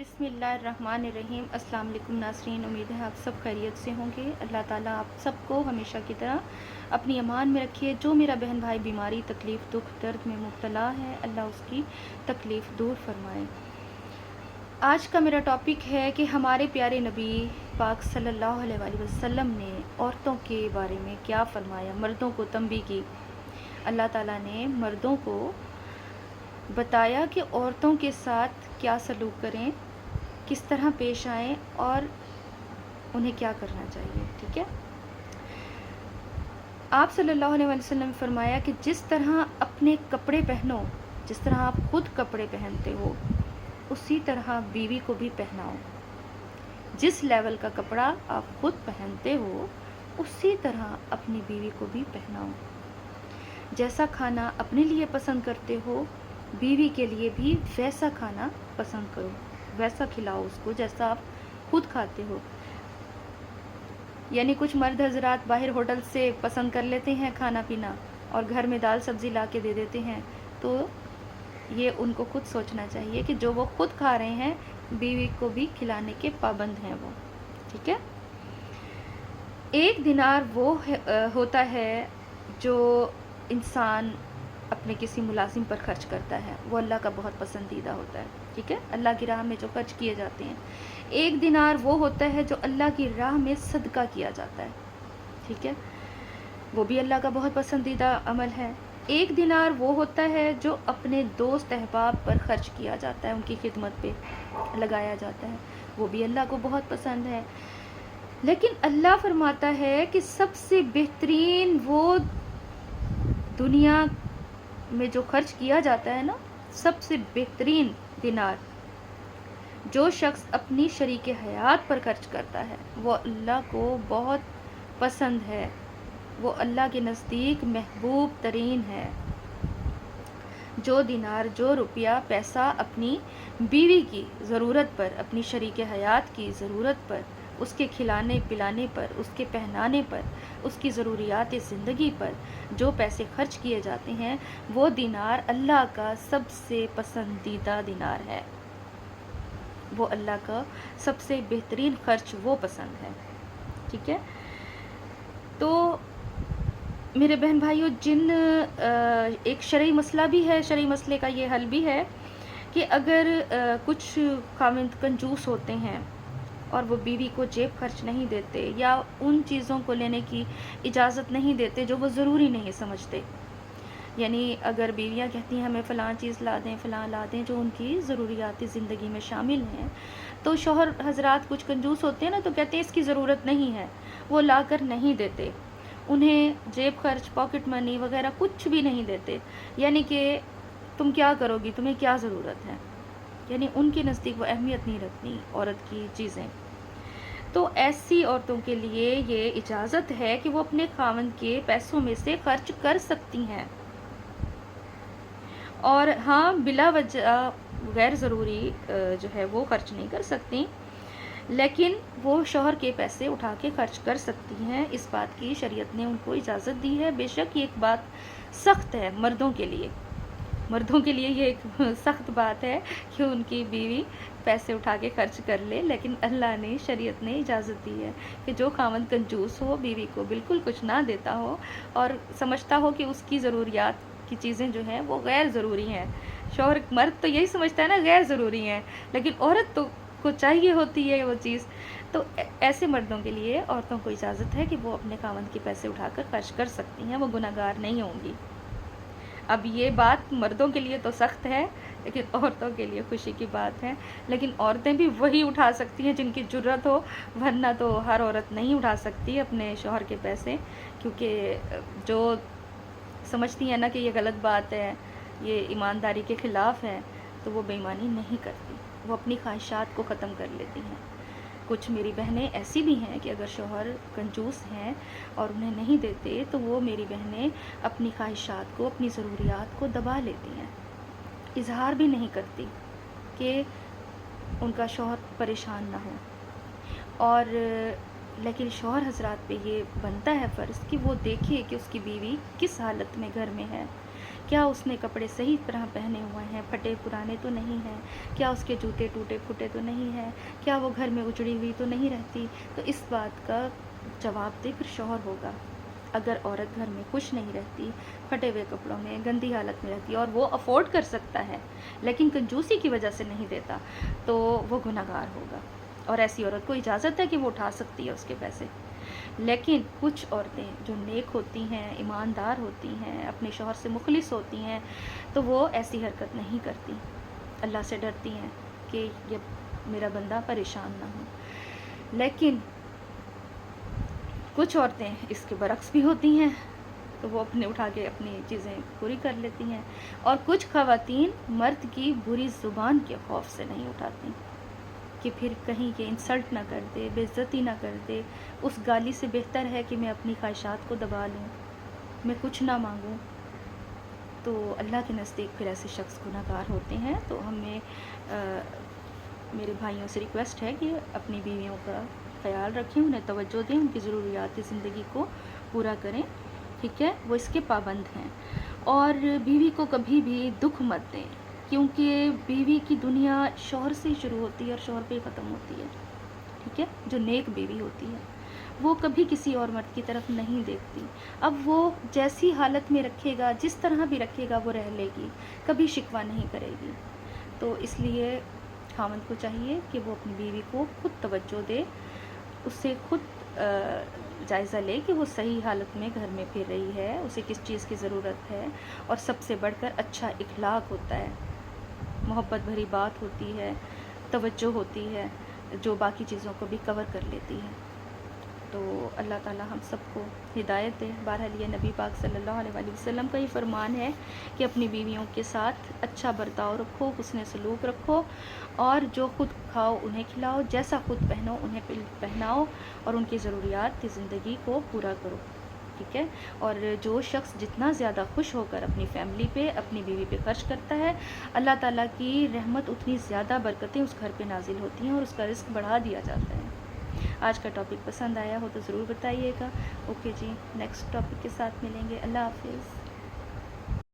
بسم اللہ الرحمن الرحیم۔ السلام علیکم ناظرین، امید ہے آپ سب خیریت سے ہوں گے۔ اللہ تعالیٰ آپ سب کو ہمیشہ کی طرح اپنی امان میں رکھیے۔ جو میرا بہن بھائی بیماری، تکلیف، دکھ، درد میں مبتلا ہے، اللہ اس کی تکلیف دور فرمائے۔ آج کا میرا ٹاپک ہے کہ ہمارے پیارے نبی پاک صلی اللہ علیہ وآلہ وسلم نے عورتوں کے بارے میں کیا فرمایا، مردوں کو تنبیہ کی۔ اللہ تعالیٰ نے مردوں کو بتایا کہ عورتوں کے ساتھ کیا سلوک کریں، کس طرح پیش آئیں اور انہیں کیا کرنا چاہیے۔ ٹھیک ہے، آپ صلی اللہ علیہ وسلم نے فرمایا کہ جس طرح اپنے کپڑے پہنو، جس طرح آپ خود کپڑے پہنتے ہو، اسی طرح بیوی کو بھی پہناؤ۔ جس لیول کا کپڑا آپ خود پہنتے ہو، اسی طرح اپنی بیوی کو بھی پہناؤ۔ جیسا کھانا اپنے لیے پسند کرتے ہو، بیوی کے لیے بھی ویسا کھانا پسند کرو، ویسا کھلاؤ اس کو جیسا آپ خود کھاتے ہو۔ یعنی کچھ مرد حضرات باہر ہوٹل سے پسند کر لیتے ہیں کھانا پینا اور گھر میں دال سبزی لا کے دے دیتے ہیں، تو یہ ان کو خود سوچنا چاہیے کہ جو وہ خود کھا رہے ہیں بیوی کو بھی کھلانے کے پابند ہیں وہ۔ ٹھیک ہے، ایک دینار وہ ہوتا ہے جو انسان اپنے کسی ملازم پر خرچ کرتا ہے، وہ اللہ کا بہت پسندیدہ ہوتا ہے۔ ٹھیک ہے، اللہ کی راہ میں جو خرچ کیے جاتے ہیں۔ ایک دینار وہ ہوتا ہے جو اللہ کی راہ میں صدقہ کیا جاتا ہے۔ ٹھیک ہے، وہ بھی اللہ کا بہت پسندیدہ عمل ہے۔ ایک دینار وہ ہوتا ہے جو اپنے دوست احباب پر خرچ کیا جاتا ہے، ان کی خدمت پہ لگایا جاتا ہے، وہ بھی اللہ کو بہت پسند ہے۔ لیکن اللہ فرماتا ہے کہ سب سے بہترین وہ دنیا میں جو خرچ کیا جاتا ہے نا، سب سے بہترین دینار جو شخص اپنی شریک حیات پر خرچ کرتا ہے، وہ اللہ کو بہت پسند ہے، وہ اللہ کے نزدیک محبوب ترین ہے۔ جو دینار، جو روپیہ، پیسہ اپنی بیوی کی ضرورت پر، اپنی شریک حیات کی ضرورت پر، اس کے کھلانے پلانے پر، اس کے پہنانے پر، اس کی ضروریات زندگی پر جو پیسے خرچ کیے جاتے ہیں، وہ دینار اللہ کا سب سے پسندیدہ دینار ہے۔ وہ اللہ کا سب سے بہترین خرچ وہ پسند ہے۔ ٹھیک ہے، تو میرے بہن بھائیوں، ایک شرعی مسئلہ بھی ہے، شرعی مسئلے کا یہ حل بھی ہے کہ اگر کچھ خاوند کنجوس ہوتے ہیں اور وہ بیوی کو جیب خرچ نہیں دیتے یا ان چیزوں کو لینے کی اجازت نہیں دیتے جو وہ ضروری نہیں سمجھتے، یعنی اگر بیویاں کہتی ہیں ہمیں فلاں چیز لا دیں، فلاں لا دیں جو ان کی ضروریات زندگی میں شامل ہیں، تو شوہر حضرات کچھ کنجوس ہوتے ہیں نا، تو کہتے ہیں اس کی ضرورت نہیں ہے، وہ لا کر نہیں دیتے، انہیں جیب خرچ، پاکٹ منی وغیرہ کچھ بھی نہیں دیتے، یعنی کہ تم کیا کرو گی، تمہیں کیا ضرورت ہے، یعنی ان کے نزدیک وہ اہمیت نہیں رکھتی عورت کی چیزیں۔ تو ایسی عورتوں کے لیے یہ اجازت ہے کہ وہ اپنے خاوند کے پیسوں میں سے خرچ کر سکتی ہیں، اور ہاں بلا وجہ غیر ضروری جو ہے وہ خرچ نہیں کر سکتی، لیکن وہ شوہر کے پیسے اٹھا کے خرچ کر سکتی ہیں۔ اس بات کی شریعت نے ان کو اجازت دی ہے۔ بے شک یہ ایک بات سخت ہے مردوں کے لیے، مردوں کے لیے یہ ایک سخت بات ہے کہ ان کی بیوی پیسے اٹھا کے خرچ کر لے، لیکن اللہ نے، شریعت نے اجازت دی ہے کہ جو خاوند کنجوس ہو، بیوی کو بالکل کچھ نہ دیتا ہو اور سمجھتا ہو کہ اس کی ضروریات کی چیزیں جو ہیں وہ غیر ضروری ہیں، شوہر مرد تو یہی سمجھتا ہے نا غیر ضروری ہیں، لیکن عورت تو کو چاہیے ہوتی ہے وہ چیز، تو ایسے مردوں کے لیے عورتوں کو اجازت ہے کہ وہ اپنے خاوند کے پیسے اٹھا کر خرچ کر سکتی ہیں، وہ گناہگار نہیں ہوں گی۔ اب یہ بات مردوں کے لیے تو سخت ہے، لیکن عورتوں کے لیے خوشی کی بات ہے، لیکن عورتیں بھی وہی اٹھا سکتی ہیں جن کی جرت ہو، ورنہ تو ہر عورت نہیں اٹھا سکتی اپنے شوہر کے پیسے، کیونکہ جو سمجھتی ہیں نا کہ یہ غلط بات ہے، یہ ایمانداری کے خلاف ہے، تو وہ بے ایمانی نہیں کرتی، وہ اپنی خواہشات کو ختم کر لیتی ہیں۔ کچھ میری بہنیں ایسی بھی ہیں کہ اگر شوہر کنجوس ہیں اور انہیں نہیں دیتے تو وہ میری بہنیں اپنی خواہشات کو، اپنی ضروریات کو دبا لیتی ہیں، اظہار بھی نہیں کرتی کہ ان کا شوہر پریشان نہ ہو، اور لیکن شوہر حضرات پہ یہ بنتا ہے فرض کہ وہ دیکھے کہ اس کی بیوی کس حالت میں گھر میں ہے، کیا اس نے کپڑے صحیح طرح پہنے ہوئے ہیں، پھٹے پرانے تو نہیں ہیں، کیا اس کے جوتے ٹوٹے پھوٹے تو نہیں ہیں، کیا وہ گھر میں اجڑی ہوئی تو نہیں رہتی. تو اس بات کا جواب دے پھر شوہر ہوگا. اگر عورت گھر میں خوش نہیں رہتی، پھٹے ہوئے کپڑوں میں، گندی حالت میں رہتی ہے، اور وہ افورڈ کر سکتا ہے لیکن کنجوسی کی وجہ سے نہیں دیتا، تو وہ گنہگار ہوگا. اور ایسی عورت کو اجازت ہے کہ وہ اٹھا سکتی ہے اس کے پیسے. لیکن کچھ عورتیں جو نیک ہوتی ہیں، ایماندار ہوتی ہیں، اپنے شوہر سے مخلص ہوتی ہیں، تو وہ ایسی حرکت نہیں کرتی. اللہ سے ڈرتی ہیں کہ یہ میرا بندہ پریشان نہ ہو. لیکن کچھ عورتیں اس کے برعکس بھی ہوتی ہیں، تو وہ اپنے اٹھا کے اپنی چیزیں پوری کر لیتی ہیں. اور کچھ خواتین مرد کی بری زبان کے خوف سے نہیں اٹھاتی کہ پھر کہیں یہ انسلٹ نہ کر دے، بے عزتی نہ کر دے. اس گالی سے بہتر ہے کہ میں اپنی خواہشات کو دبا لوں، میں کچھ نہ مانگوں. تو اللہ کے نزدیک پھر ایسے شخص گنہگار ہوتے ہیں. تو ہمیں میرے بھائیوں سے ریکویسٹ ہے کہ اپنی بیویوں کا خیال رکھیں، انہیں توجہ دیں، ان کی ضروریات زندگی کو پورا کریں. ٹھیک ہے، وہ اس کے پابند ہیں. اور بیوی کو کبھی بھی دکھ مت دیں، کیونکہ بیوی کی دنیا شوہر سے ہی شروع ہوتی ہے اور شوہر پہ ہی ختم ہوتی ہے. ٹھیک ہے، جو نیک بیوی ہوتی ہے وہ کبھی کسی اور مرد کی طرف نہیں دیکھتی. اب وہ جیسی حالت میں رکھے گا، جس طرح بھی رکھے گا، وہ رہ لے گی، کبھی شکوہ نہیں کرے گی. تو اس لیے خاوند کو چاہیے کہ وہ اپنی بیوی کو خود توجہ دے، اس سے خود جائزہ لے کہ وہ صحیح حالت میں گھر میں پھر رہی ہے، اسے کس چیز کی ضرورت ہے. اور سب سے بڑھ کر اچھا اخلاق ہوتا ہے، محبت بھری بات ہوتی ہے، توجہ ہوتی ہے، جو باقی چیزوں کو بھی کور کر لیتی ہے. تو اللہ تعالی ہم سب کو ہدایت دے. بہرحال یہ نبی پاک صلی اللہ علیہ وآلہ وسلم کا ہی فرمان ہے کہ اپنی بیویوں کے ساتھ اچھا برتاؤ رکھو، حسن سلوک رکھو، اور جو خود کھاؤ انہیں کھلاؤ، جیسا خود پہنو انہیں پہناؤ، اور ان کی ضروریات کی زندگی کو پورا کرو. ٹھیک ہے. اور جو شخص جتنا زیادہ خوش ہو کر اپنی فیملی پہ، اپنی بیوی پہ خرچ کرتا ہے، اللہ تعالیٰ کی رحمت اتنی زیادہ برکتیں اس گھر پہ نازل ہوتی ہیں اور اس کا رزق بڑھا دیا جاتا ہے. آج کا ٹاپک پسند آیا ہو تو ضرور بتائیے گا. اوکے جی، نیکسٹ ٹاپک کے ساتھ ملیں گے. اللہ حافظ.